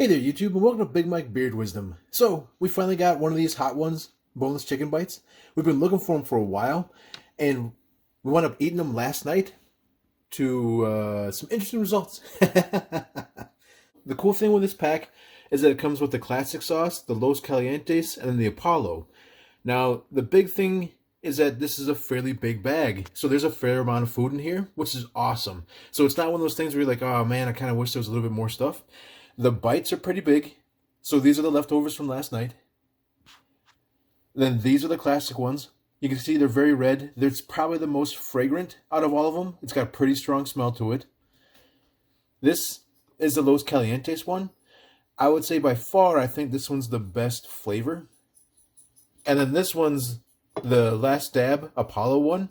Hey there, YouTube, and welcome to Big Mike Beard Wisdom. So, we finally got one of these hot ones, boneless chicken bites. We've been looking for them for a while, and we wound up eating them last night to some interesting results. The cool thing with this pack is that it comes with the classic sauce, the Los Calientes, and then the Apollo. Now, the big thing is that this is a fairly big bag. So there's a fair amount of food in here, which is awesome. So it's not one of those things where you're like, oh man, I kind of wish there was a little bit more stuff. The bites are pretty big. So these are the leftovers from last night. Then these are the classic ones. You can see they're very red. It's probably the most fragrant out of all of them. It's got a pretty strong smell to it. This is the Los Calientes one. I would say by far, I think this one's the best flavor. And then this one's the Last Dab Apollo one.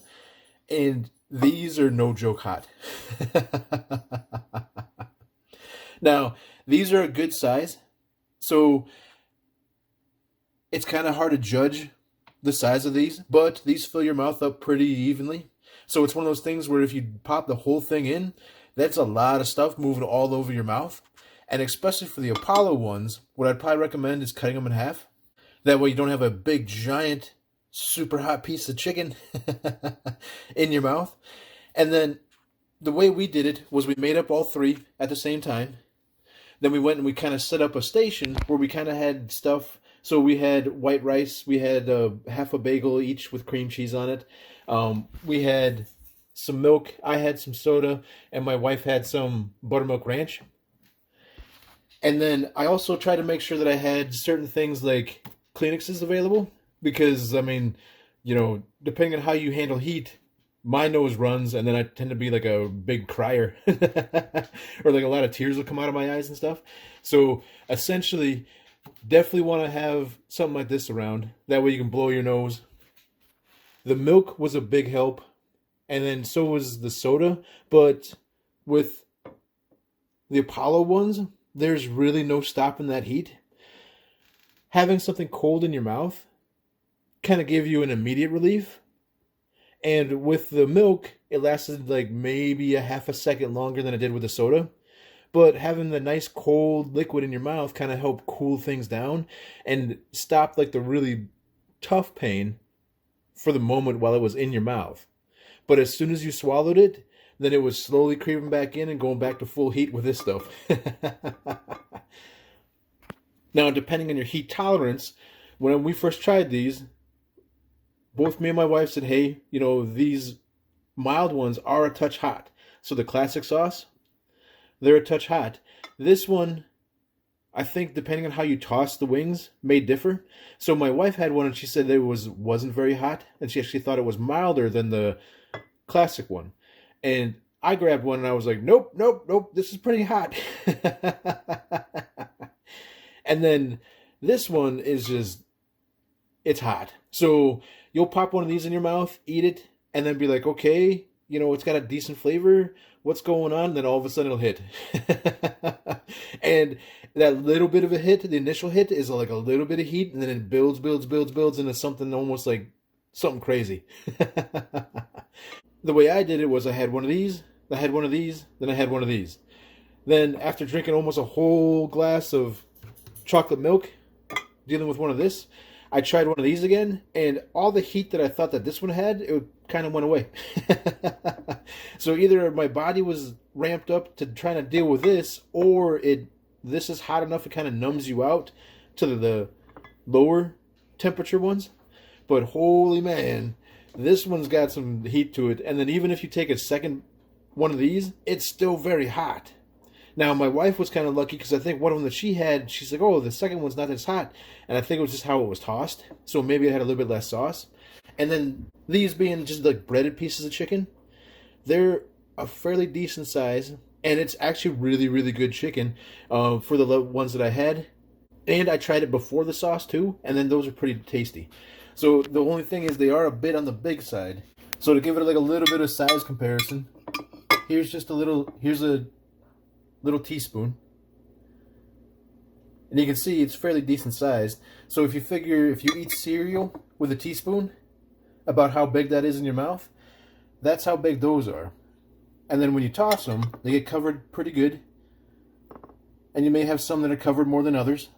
And these are no joke hot. Now, these are a good size. So it's kind of hard to judge the size of these, but these fill your mouth up pretty evenly. So it's one of those things where if you pop the whole thing in, that's a lot of stuff moving all over your mouth. And especially for the Apollo ones, what I'd probably recommend is cutting them in half. That way you don't have a big, giant, super hot piece of chicken in your mouth. And then the way we did it was we made up all three at the same time. Then we went and we kind of set up a station where we kind of had stuff. So we had white rice. We had half a bagel each with cream cheese on it. We had some milk. I had some soda. And my wife had some buttermilk ranch. And then I also tried to make sure that I had certain things like Kleenexes available. Because, I mean, you know, depending on how you handle heat, my nose runs, and then I tend to be like a big crier. Or like a lot of tears will come out of my eyes and stuff. So, essentially, definitely want to have something like this around. That way you can blow your nose. The milk was a big help. And then so was the soda. But with the Apollo ones, there's really no stopping that heat. Having something cold in your mouth kind of gave you an immediate relief. And with the milk, it lasted like maybe a half a second longer than it did with the soda. But having the nice cold liquid in your mouth kind of helped cool things down and stop like the really tough pain for the moment while it was in your mouth. But as soon as you swallowed it, then it was slowly creeping back in and going back to full heat with this stuff. Now, depending on your heat tolerance, when we first tried these, both me and my wife said, hey, you know, these mild ones are a touch hot. So the classic sauce, they're a touch hot. This one, I think depending on how you toss the wings, may differ. So my wife had one and she said that it wasn't very hot. And she actually thought it was milder than the classic one. And I grabbed one and I was like, nope, nope, nope, this is pretty hot. And then this one is just, it's hot. So you'll pop one of these in your mouth, eat it, and then be like, okay, you know, it's got a decent flavor. What's going on? And then all of a sudden it'll hit. And that little bit of a hit, the initial hit, is like a little bit of heat, and then it builds into something almost like something crazy. The way I did it was I had one of these, I had one of these, then I had one of these. Then after drinking almost a whole glass of chocolate milk, dealing with one of this, I tried one of these again, and all the heat that I thought that this one had, it kind of went away. So either my body was ramped up to trying to deal with this, or this is hot enough it kind of numbs you out to the lower temperature ones. But holy man, this one's got some heat to it. And then even if you take a second one of these, it's still very hot. Now, my wife was kind of lucky because I think one of them that she had, she's like, oh, the second one's not as hot. And I think it was just how it was tossed. So maybe it had a little bit less sauce. And then these being just like breaded pieces of chicken, they're a fairly decent size. And it's actually really, really good chicken for the ones that I had. And I tried it before the sauce too. And then those are pretty tasty. So the only thing is they are a bit on the big side. So to give it like a little bit of size comparison, here's a little teaspoon, and you can see it's fairly decent sized. So if you figure if you eat cereal with a teaspoon, about how big that is in your mouth, that's how big those are. And then when you toss them, they get covered pretty good. and you may have some that are covered more than others.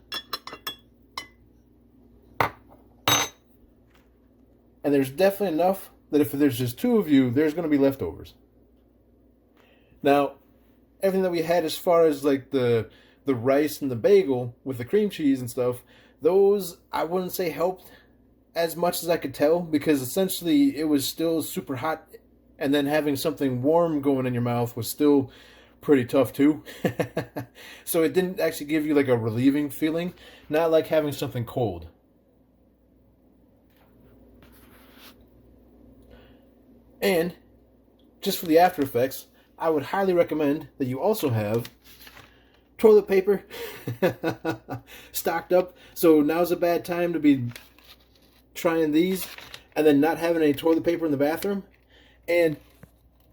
And there's definitely enough that if there's just two of you, there's going to be leftovers. Now, everything that we had as far as like the rice and the bagel with the cream cheese and stuff, those I wouldn't say helped as much as I could tell, because essentially it was still super hot, and then having something warm going in your mouth was still pretty tough too. So it didn't actually give you like a relieving feeling, not like having something cold. And just for the after effects, I would highly recommend that you also have toilet paper stocked up. So now's a bad time to be trying these and then not having any toilet paper in the bathroom. And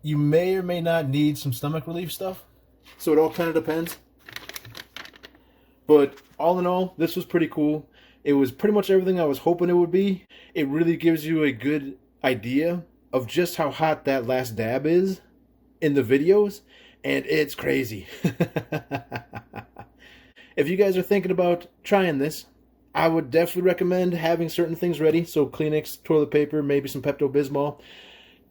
you may or may not need some stomach relief stuff. So it all kind of depends. But all in all, this was pretty cool. It was pretty much everything I was hoping it would be. It really gives you a good idea of just how hot that last dab is in the videos, and it's crazy. If you guys are thinking about trying this, I would definitely recommend having certain things ready. So Kleenex, toilet paper, maybe some Pepto-Bismol.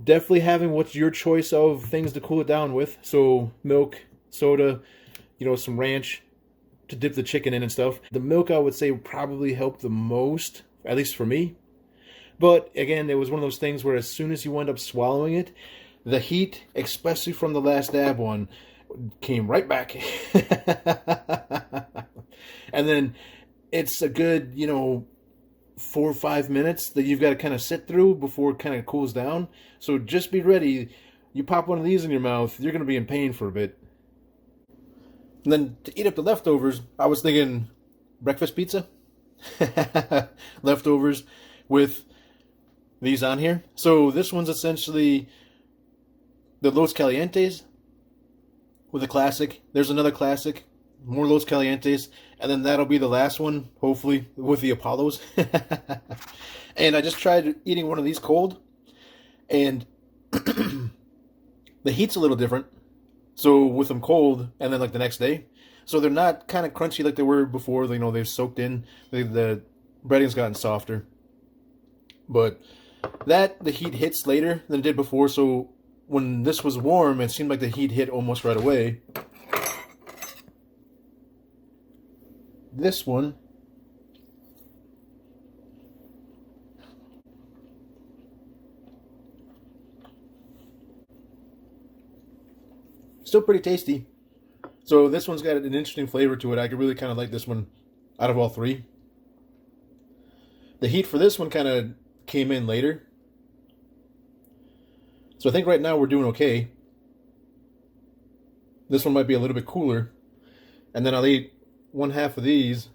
Definitely having what's your choice of things to cool it down with. So milk, soda, some ranch to dip the chicken in and stuff. The milk, I would say, would probably help the most, at least for me. But again, it was one of those things where as soon as you end up swallowing it, the heat, especially from the last dab one, came right back. And then it's a good, 4 or 5 minutes that you've got to kind of sit through before it kind of cools down. So just be ready. You pop one of these in your mouth, you're going to be in pain for a bit. And then to eat up the leftovers, I was thinking breakfast pizza. Leftovers with these on here. So this one's essentially the Los Calientes with a classic. There's another classic, more Los Calientes, and then that'll be the last one, hopefully, with the Apollos. And I just tried eating one of these cold, and the heat's a little different. So with them cold, and then like the next day, so they're not kind of crunchy like they were before. They've soaked in. The breading's gotten softer, but the heat hits later than it did before. So when this was warm, it seemed like the heat hit almost right away. This one still pretty tasty. So this one's got an interesting flavor to it. I could really kind of like this one out of all three. The heat for this one kind of came in later. So I think right now we're doing okay. This one might be a little bit cooler. And then I'll eat one half of these.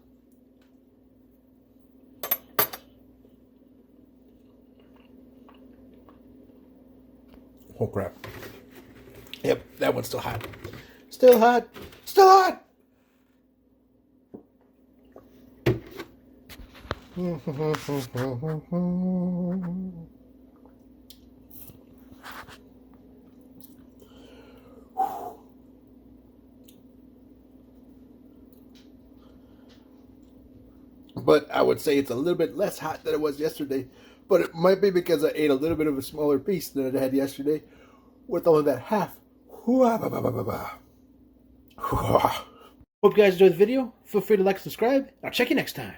Oh crap. Yep, that one's still hot. Still hot. Still hot! But I would say it's a little bit less hot than it was yesterday. But it might be because I ate a little bit of a smaller piece than I had yesterday with only that half. Hope you guys enjoyed the video. Feel free to like and subscribe. I'll check you next time.